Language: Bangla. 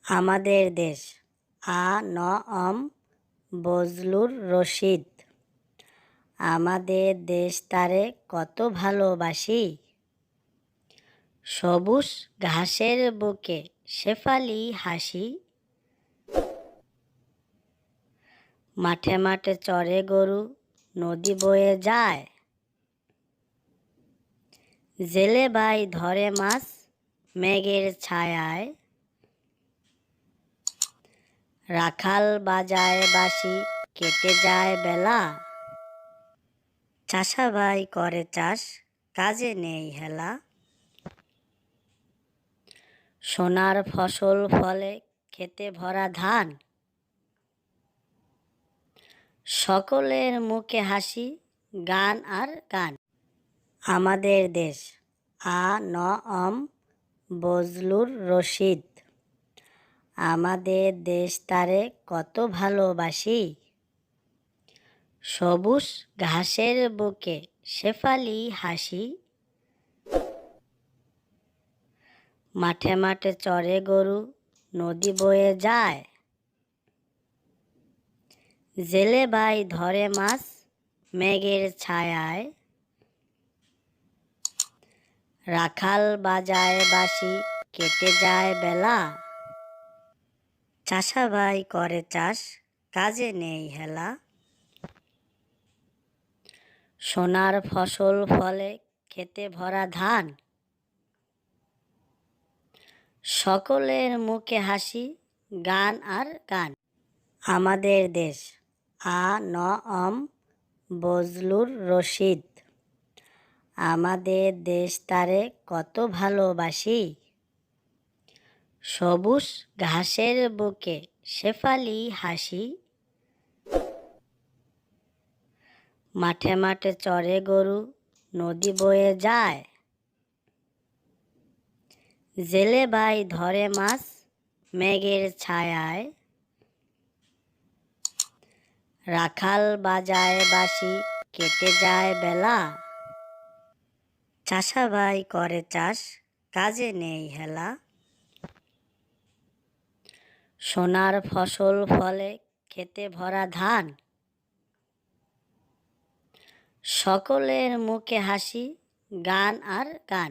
আমাদের দেশ বজলুর রশিদ। আমাদের দেশ তারে কত ভালোবাসি, সবুজ ঘাসের বুকে শেফালি হাসি। মাঠে মাঠে চরে গরু, নদী বয়ে যায়, জেলে ভাই ধরে মাছ মেঘের ছায়ায়। রাখাল বাজায় বাঁশি, কেটে যায় বেলা, চাষা ভাই করে চাষ, কাজে নেই হেলা। সোনার ফসল ফলে খেতে ভরা ধান, সকলের মুখে হাসি, গান আর গান। আমাদের দেশ বজলুর রশিদ। আমাদের দেশ তারে কত ভালোবাসি, সবুজ ঘাসের বুকে শেফালি হাসি। মাঠে মাঠে চরে গরু, নদী বয়ে যায়, জেলে ভাই ধরে মাছ মেঘের ছায়ায়। রাখাল বাজায় বাঁশি, কেটে যায় বেলা, চাষা ভাই করে চাষ, কাজে নেই হেলা। সোনার ফসল ফলে খেতে ভরা ধান, সকলের মুখে হাসি, গান আর গান। আমাদের দেশ বজলুর রশিদ। আমাদের দেশ তারে কত ভালোবাসি, সবুজ ঘাসের বুকে শেফালি হাসি। মাঠে মাঠে চরে গরু, নদী বয়ে যায়, জেলে ভাই ধরে মাছ মেঘের ছায়ায়। রাখাল বাজায় বাঁশি, কেটে যায় বেলা, চাষা ভাই করে চাষ, কাজে নেই হেলা। সোনার ফসল ফলে খেতে ভরা ধান, সকলের মুখে হাসি, গান আর গান।